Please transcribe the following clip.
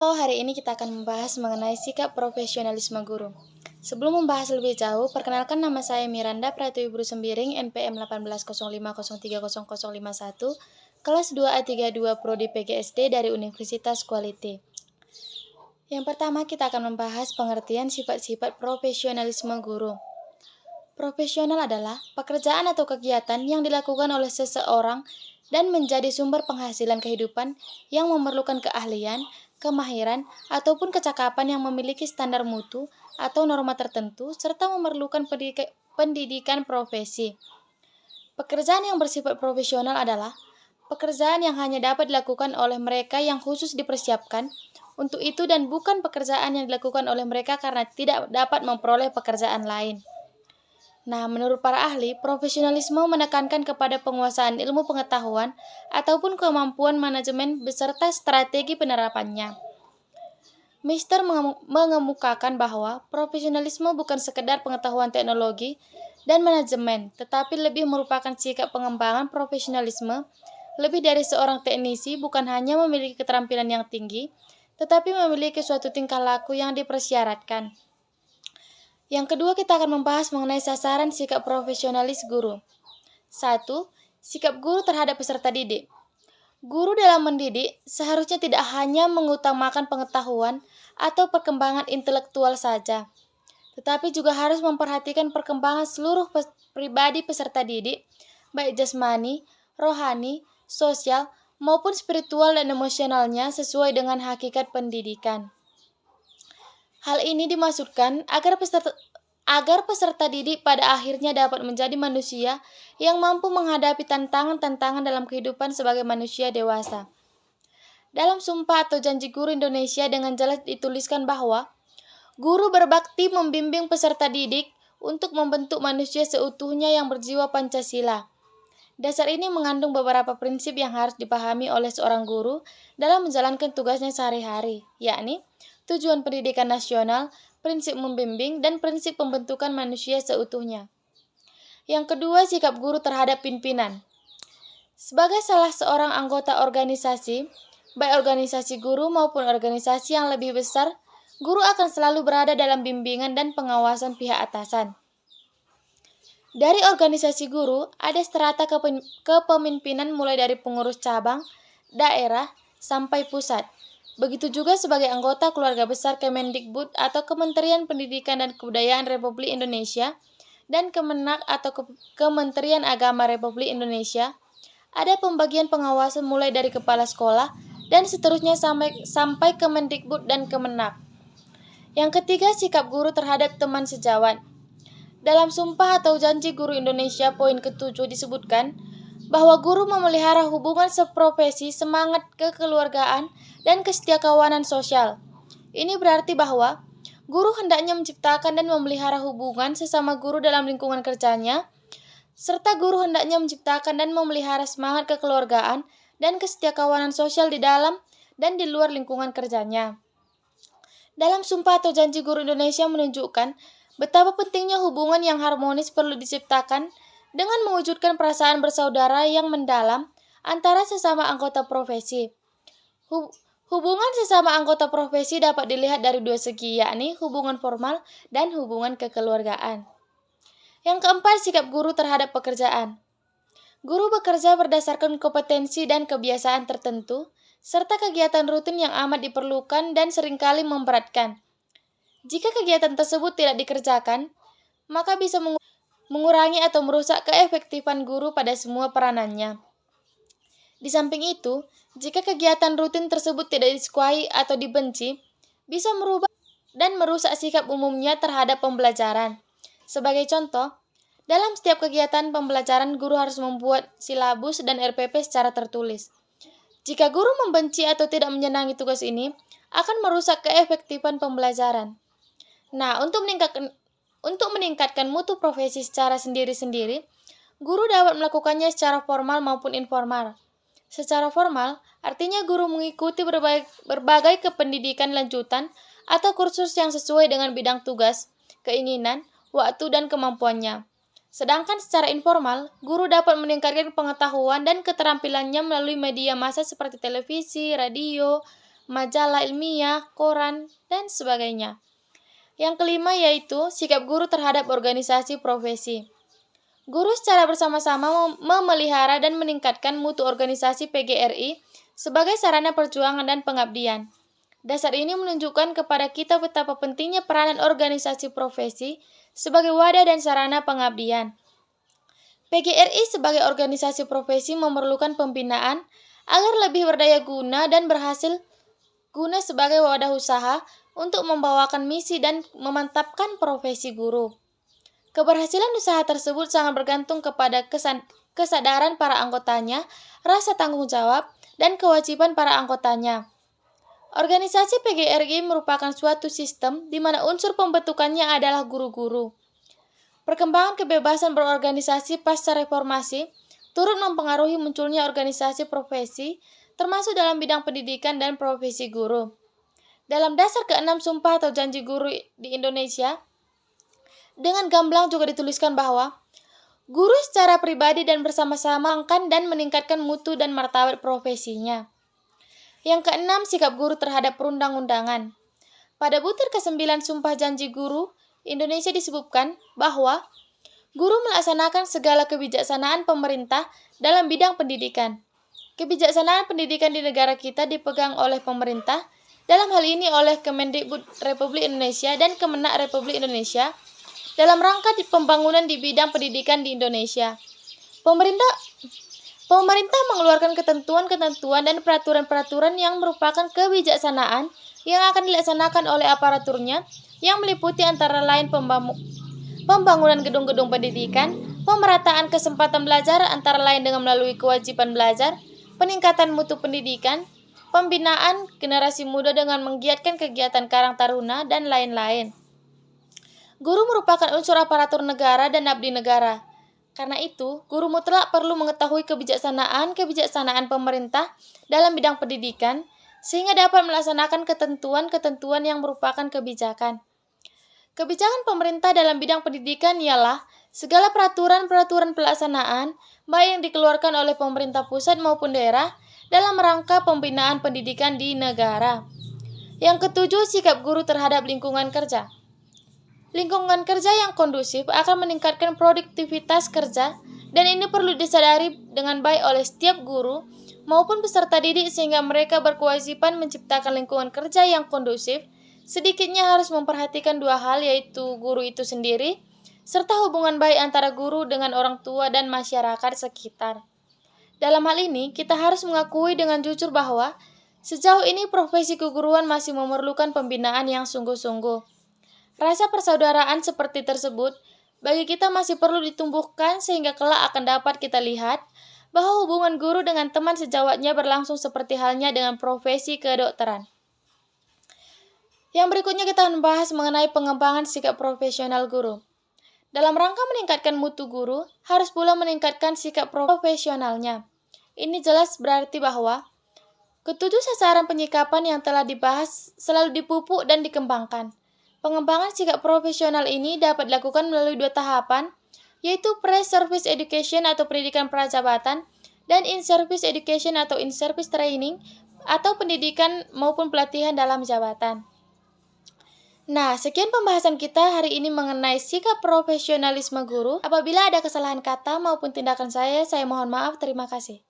Halo, hari ini kita akan membahas mengenai sikap profesionalisme guru. Sebelum membahas lebih jauh, perkenalkan nama saya Miranda Pratiwi Buru Sembiring, NPM 1805030051, kelas 2A32 Prodi PGSD dari Universitas Quality. Yang pertama, kita akan membahas pengertian sifat-sifat profesionalisme guru. Profesional adalah pekerjaan atau kegiatan yang dilakukan oleh seseorang dan menjadi sumber penghasilan kehidupan yang memerlukan keahlian, kemahiran, ataupun kecakapan yang memiliki standar mutu atau norma tertentu, serta memerlukan pendidikan profesi. Pekerjaan yang bersifat profesional adalah pekerjaan yang hanya dapat dilakukan oleh mereka yang khusus dipersiapkan untuk itu dan bukan pekerjaan yang dilakukan oleh mereka karena tidak dapat memperoleh pekerjaan lain. Nah, menurut para ahli, profesionalisme menekankan kepada penguasaan ilmu pengetahuan ataupun kemampuan manajemen beserta strategi penerapannya. Mister mengemukakan bahwa profesionalisme bukan sekedar pengetahuan teknologi dan manajemen, tetapi lebih merupakan sikap pengembangan profesionalisme lebih dari seorang teknisi bukan hanya memiliki keterampilan yang tinggi, tetapi memiliki suatu tingkah laku yang dipersyaratkan. Yang kedua, kita akan membahas mengenai sasaran sikap profesionalis guru. 1. Sikap guru terhadap peserta didik. Guru dalam mendidik seharusnya tidak hanya mengutamakan pengetahuan atau perkembangan intelektual saja, tetapi juga harus memperhatikan perkembangan seluruh pribadi peserta didik, baik jasmani, rohani, sosial, maupun spiritual dan emosionalnya sesuai dengan hakikat pendidikan. Hal ini dimaksudkan agar peserta didik pada akhirnya dapat menjadi manusia yang mampu menghadapi tantangan-tantangan dalam kehidupan sebagai manusia dewasa. Dalam Sumpah atau Janji Guru Indonesia dengan jelas dituliskan bahwa guru berbakti membimbing peserta didik untuk membentuk manusia seutuhnya yang berjiwa Pancasila. Dasar ini mengandung beberapa prinsip yang harus dipahami oleh seorang guru dalam menjalankan tugasnya sehari-hari, yakni tujuan pendidikan nasional, prinsip membimbing, dan prinsip pembentukan manusia seutuhnya. Yang kedua, sikap guru terhadap pimpinan. Sebagai salah seorang anggota organisasi, baik organisasi guru maupun organisasi yang lebih besar, guru akan selalu berada dalam bimbingan dan pengawasan pihak atasan. Dari organisasi guru, ada strata kepemimpinan mulai dari pengurus cabang, daerah, sampai pusat. Begitu juga sebagai anggota keluarga besar Kemendikbud atau Kementerian Pendidikan dan Kebudayaan Republik Indonesia dan Kemenak atau Kementerian Agama Republik Indonesia, ada pembagian pengawasan mulai dari kepala sekolah dan seterusnya sampai Kemendikbud dan Kemenak. Yang ketiga, sikap guru terhadap teman sejawat. Dalam Sumpah atau Janji Guru Indonesia poin ke-7 disebutkan bahwa guru memelihara hubungan seprofesi, semangat kekeluargaan, dan kesetiakawanan sosial. Ini berarti bahwa guru hendaknya menciptakan dan memelihara hubungan sesama guru dalam lingkungan kerjanya, serta guru hendaknya menciptakan dan memelihara semangat kekeluargaan dan kesetiakawanan sosial di dalam dan di luar lingkungan kerjanya. Dalam Sumpah atau Janji Guru Indonesia menunjukkan betapa pentingnya hubungan yang harmonis perlu diciptakan dengan mewujudkan perasaan bersaudara yang mendalam antara sesama anggota profesi. Hubungan sesama anggota profesi dapat dilihat dari dua segi, yakni hubungan formal dan hubungan kekeluargaan. Yang keempat, sikap guru terhadap pekerjaan. Guru bekerja berdasarkan kompetensi dan kebiasaan tertentu, serta kegiatan rutin yang amat diperlukan dan seringkali memberatkan. Jika kegiatan tersebut tidak dikerjakan, maka bisa mengurangi atau merusak keefektifan guru pada semua peranannya. Di samping itu, jika kegiatan rutin tersebut tidak disukai atau dibenci, bisa merubah dan merusak sikap umumnya terhadap pembelajaran. Sebagai contoh, dalam setiap kegiatan pembelajaran guru harus membuat silabus dan RPP secara tertulis. Jika guru membenci atau tidak menyenangi tugas ini, akan merusak keefektifan pembelajaran. Nah, untuk meningkatkan mutu profesi secara sendiri-sendiri, guru dapat melakukannya secara formal maupun informal. Secara formal, artinya guru mengikuti berbagai kependidikan lanjutan atau kursus yang sesuai dengan bidang tugas, keinginan, waktu, dan kemampuannya. Sedangkan secara informal, guru dapat meningkatkan pengetahuan dan keterampilannya melalui media massa seperti televisi, radio, majalah ilmiah, koran, dan sebagainya. Yang kelima yaitu sikap guru terhadap organisasi profesi. Guru secara bersama-sama memelihara dan meningkatkan mutu organisasi PGRI sebagai sarana perjuangan dan pengabdian. Dasar ini menunjukkan kepada kita betapa pentingnya peranan organisasi profesi sebagai wadah dan sarana pengabdian. PGRI sebagai organisasi profesi memerlukan pembinaan agar lebih berdaya guna dan berhasil guna sebagai wadah usaha untuk membawakan misi dan memantapkan profesi guru. Keberhasilan usaha tersebut sangat bergantung kepada kesadaran para anggotanya, rasa tanggung jawab, dan kewajiban para anggotanya. Organisasi PGRI merupakan suatu sistem di mana unsur pembentukannya adalah guru-guru. Perkembangan kebebasan berorganisasi pasca reformasi turut mempengaruhi munculnya organisasi profesi, termasuk dalam bidang pendidikan dan profesi guru. Dalam dasar ke-6 Sumpah atau Janji Guru di Indonesia, dengan gamblang juga dituliskan bahwa guru secara pribadi dan bersama-sama akan dan meningkatkan mutu dan martabat profesinya. Yang keenam, sikap guru terhadap perundang-undangan. Pada butir ke-9 Sumpah Janji Guru Indonesia disebutkan bahwa guru melaksanakan segala kebijaksanaan pemerintah dalam bidang pendidikan. Kebijaksanaan pendidikan di negara kita dipegang oleh pemerintah, dalam hal ini oleh Kemendikbud Republik Indonesia dan Kemenak Republik Indonesia, dalam rangka pembangunan di bidang pendidikan di Indonesia. Pemerintah mengeluarkan ketentuan-ketentuan dan peraturan-peraturan yang merupakan kebijaksanaan yang akan dilaksanakan oleh aparaturnya yang meliputi antara lain pembangunan gedung-gedung pendidikan, pemerataan kesempatan belajar antara lain dengan melalui kewajiban belajar, peningkatan mutu pendidikan, pembinaan generasi muda dengan menggiatkan kegiatan Karang Taruna, dan lain-lain. Guru merupakan unsur aparatur negara dan abdi negara. Karena itu, guru mutlak perlu mengetahui kebijaksanaan pemerintah dalam bidang pendidikan, sehingga dapat melaksanakan ketentuan-ketentuan yang merupakan kebijakan. Kebijakan pemerintah dalam bidang pendidikan ialah segala peraturan-peraturan pelaksanaan, baik yang dikeluarkan oleh pemerintah pusat maupun daerah, dalam rangka pembinaan pendidikan di negara. Yang ketujuh, sikap guru terhadap lingkungan kerja. Lingkungan kerja yang kondusif akan meningkatkan produktivitas kerja, dan ini perlu disadari dengan baik oleh setiap guru maupun peserta didik sehingga mereka berkewajiban menciptakan lingkungan kerja yang kondusif. Sedikitnya harus memperhatikan dua hal, yaitu guru itu sendiri, serta hubungan baik antara guru dengan orang tua dan masyarakat sekitar. Dalam hal ini, kita harus mengakui dengan jujur bahwa sejauh ini profesi keguruan masih memerlukan pembinaan yang sungguh-sungguh. Rasa persaudaraan seperti tersebut bagi kita masih perlu ditumbuhkan sehingga kelak akan dapat kita lihat bahwa hubungan guru dengan teman sejawatnya berlangsung seperti halnya dengan profesi kedokteran. Yang berikutnya kita membahas mengenai pengembangan sikap profesional guru. Dalam rangka meningkatkan mutu guru, harus pula meningkatkan sikap profesionalnya. Ini jelas berarti bahwa ketujuh sasaran penyikapan yang telah dibahas selalu dipupuk dan dikembangkan. Pengembangan sikap profesional ini dapat dilakukan melalui dua tahapan, yaitu pre-service education atau pendidikan prajabatan dan in-service education atau in-service training atau pendidikan maupun pelatihan dalam jabatan. Nah, sekian pembahasan kita hari ini mengenai sikap profesionalisme guru. Apabila ada kesalahan kata maupun tindakan saya mohon maaf. Terima kasih.